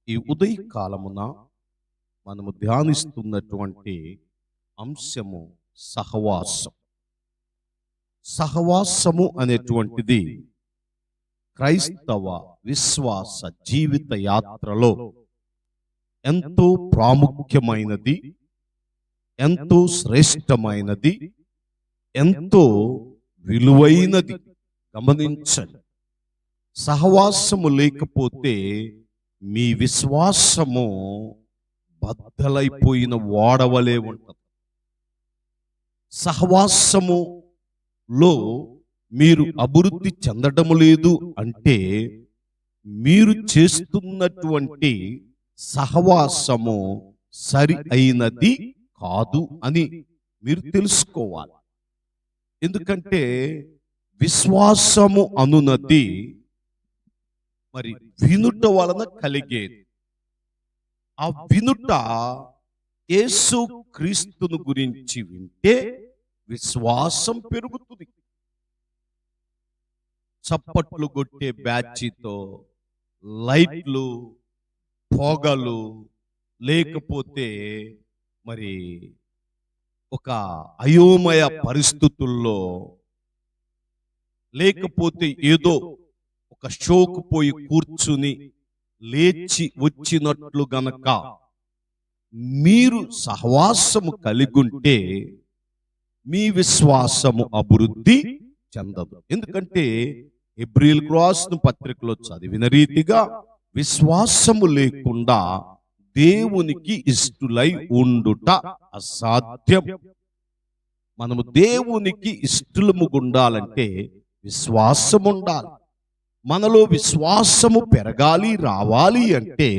ఈ ఉదయ కాలమున మనము ధ్యానిస్తున్నటువంటి అంశము సహవాసం. సహవాసము అనేటువంటిది క్రైస్తవ విశ్వాస జీవిత యాత్రలో ఎంతో ప్రాముఖ్యమైనది, ఎంతో శ్రేష్టమైనది, ఎంతో విలువైనది. గమనించండి, సహవాసము లేకపోతే మీ విశ్వాసము బద్దలైపోయిన ఓడవలే ఉంటుంది. సహవాసములో మీరు అభివృద్ధి చెందడము లేదు అంటే మీరు చేస్తున్నటువంటి సహవాసము సరి అయినది కాదు అని మీరు తెలుసుకోవాలి. ఎందుకంటే విశ్వాసము అనునది మరి వినుట వలన కలిగేది. ఆ వినుట యేసు క్రీస్తును గురించి వింటే విశ్వాసం పెరుగుతుంది. చప్పట్లు కొట్టే బ్యాచితో, లైట్లు, పొగలు, లేకపోతే మరి ఒక అయోమయ పరిస్థితుల్లో, లేకపోతే ఏదో ఒక షోకు పోయి కూర్చుని లేచి వచ్చినట్లు గనక మీరు సహవాసము కలిగుంటే మీ విశ్వాసము అభివృద్ధి చెందదు. ఎందుకంటే హెబ్రీయులకు రాసిన పత్రికలో చదివిన రీతిగా విశ్వాసము లేకుండా దేవునికి ఇష్టులై ఉండుట అసాధ్యం. మనము దేవునికి ఇష్టలము ఉండాలంటే విశ్వాసము ఉండాలి. మనలో విశ్వాసము పెరగాలి, రావాలి అంటే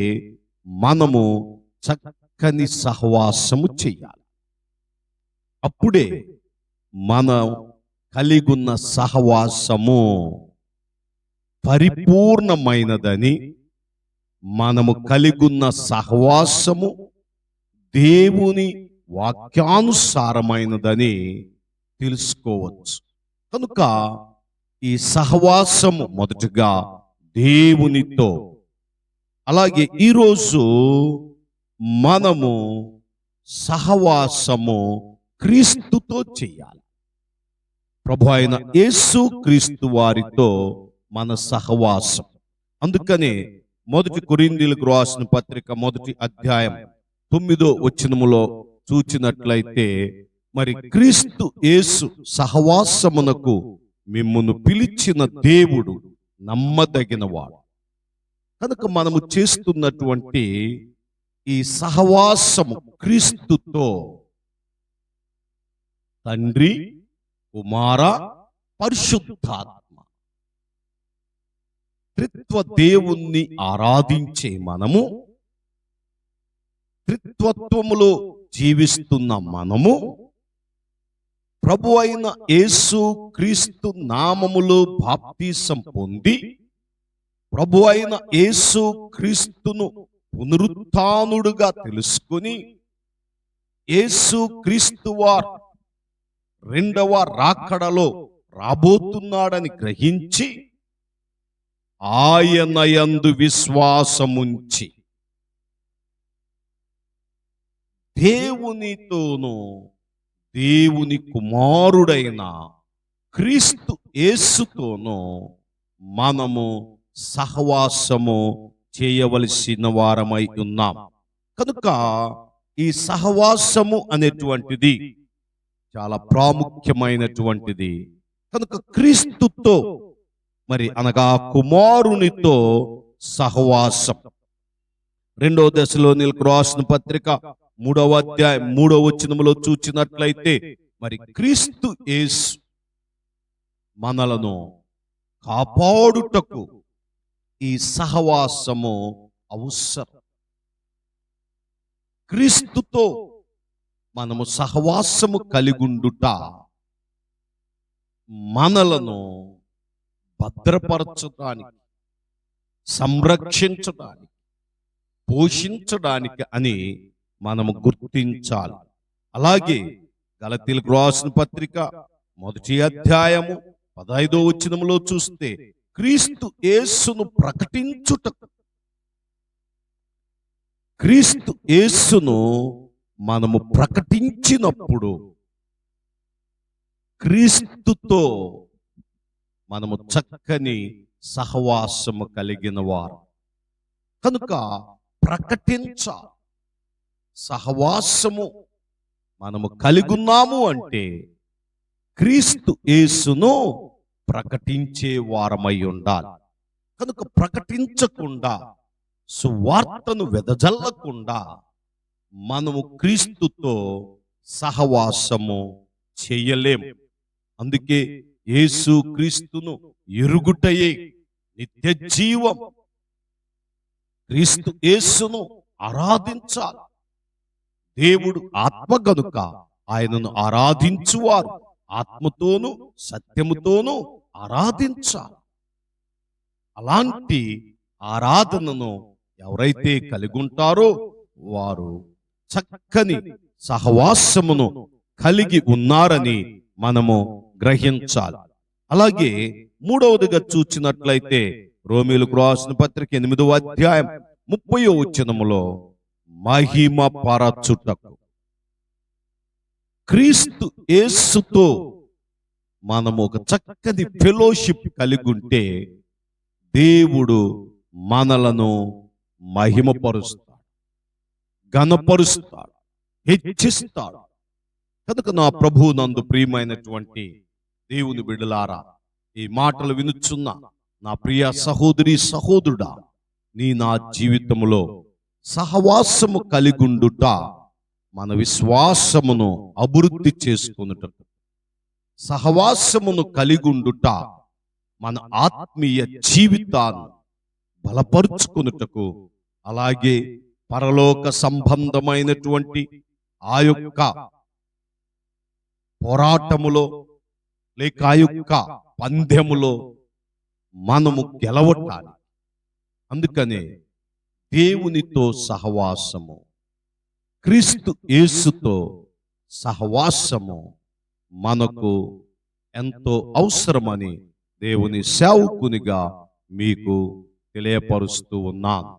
మనము చక్కని సహవాసము చెయ్యాలి. అప్పుడే మనం కలిగున్న సహవాసము పరిపూర్ణమైనదని, మనము కలిగున్న సహవాసము దేవుని వాక్యానుసారమైనదని తెలుసుకోవచ్చు. కనుక ఈ సహవాసము మొదటగా దేవునితో, అలాగే ఈరోజు మనము సహవాసము క్రీస్తుతో చేయాలి. ప్రభు అయిన యేసు క్రీస్తు వారితో మన సహవాసం. అందుకనే మొదటి కొరింథీయులకు రాసిన పత్రిక 1వ అధ్యాయం 9వ వచనములో చూచినట్లయితే, మరి క్రీస్తు యేసు సహవాసమునకు మిమ్మును పిలిచిన దేవుడు నమ్మదగినవాడు. కనుక మనము చేస్తున్నటువంటి ఈ సహవాసము క్రీస్తుతో, తండ్రి, కుమార, పరిశుద్ధాత్మ త్రిత్వ దేవుణ్ణి ఆరాధించే మనము, త్రిత్వత్వములో జీవిస్తున్న మనము, ప్రభు అయిన యేసు క్రీస్తు నామములో బాప్తీసం పొంది ప్రభు అయిన యేసు క్రీస్తును పునరుత్థానుడుగా తెలుసుకుని, యేసు క్రీస్తు వారు రెండవ రాకడలో రాబోతున్నాడని గ్రహించి ఆయన యందు విశ్వాసముంచి దేవునితోనూ దేవుని కుమారుడైన క్రీస్తు యేసుతోనూ మనము సహవాసము చేయవలసిన వారమై ఉన్నాం. కనుక ఈ సహవాసము అనేటువంటిది చాలా ప్రాముఖ్యమైనటువంటిది. కనుక క్రీస్తుతో మరి అనగా కుమారునితో సహవాసం. 2వ దశలోనిలకు రాసిన పత్రిక 3వ అధ్యాయం 3వ వచనములో చూచినట్లయితే, మరి క్రీస్తు యేసు మనలను కాపాడుటకు ఈ సహవాసము అవసరం. క్రీస్తుతో మనము సహవాసము కలిగుండుట మనలను భద్రపరచడానికి, సంరక్షించడానికి, పోషించడానికి అని మనము గుర్తించాలి. అలాగే గలతీయులకు రాసిన పత్రిక 1వ అధ్యాయము 15వ వచనములో చూస్తే, క్రీస్తు యేసును ప్రకటించుటకు క్రీస్తు యేసును మనము ప్రకటించినప్పుడు క్రీస్తుతో మనము చక్కని సహవాసము కలిగిన వారు కనుక ప్రకటించాలి. సహవాసము మనము కలిగున్నాము అంటే క్రీస్తు యేసును ప్రకటించే వారమై ఉండాలి. కనుక ప్రకటించకుండా, సువార్తను వెదజల్లకుండా మనము క్రీస్తుతో సహవాసము చేయలేము. అందుకే యేసు క్రీస్తును ఎరుగుటయే నిత్య జీవం. క్రీస్తు యేసును ఆరాధించాలి. దేవుడు ఆత్మ గనుక ఆయనను ఆరాధించువారు ఆత్మతోనూ సత్యముతోనూ ఆరాధించాలి. అలాంటి ఆరాధనను ఎవరైతే కలిగి ఉంటారో వారు చక్కని సహవాసమును కలిగి ఉన్నారని మనము గ్రహించాలి. అలాగే మూడవదిగా చూచినట్లయితే రోమీయులకు రాసిన పత్రిక 8వ అధ్యాయం 30వ వచనములో మహిమ పరచుటకు, క్రీస్తు యేసుతో మనము ఒక చక్కని ఫెలోషిప్ కలిగి ఉంటే దేవుడు మనలను మహిమపరుస్తాడు, ఘనపరుస్తాడు, హెచ్చిస్తాడు. కనుక నా ప్రభువు నందు ప్రియమైనటువంటి దేవుని బిడ్డలారా, ఈ మాటలు వినుచున్న నా ప్రియ సహోదరి సహోదరుడా, నా జీవితంలో సహవాసము కలిగుండుట మన విశ్వాసమును అభివృద్ధి చేసుకొనుటకు, సహవాసమును కలిగుండుట మన ఆత్మీయ జీవితాన్ని బలపరుచుకొనుటకు, అలాగే పరలోక సంబంధమైనటువంటి ఆ యొక్క పోరాటములో లేక ఆ యొక్క పందెములో మనము గెలవటాలి. అందుకనే దేవునితో సహవాసము, క్రీస్తు యేసుతో సహవాసము మనకు ఎంతో అవసరమని దేవుని సేవకునిగా మీకు తెలియపరుస్తూ ఉన్నాను.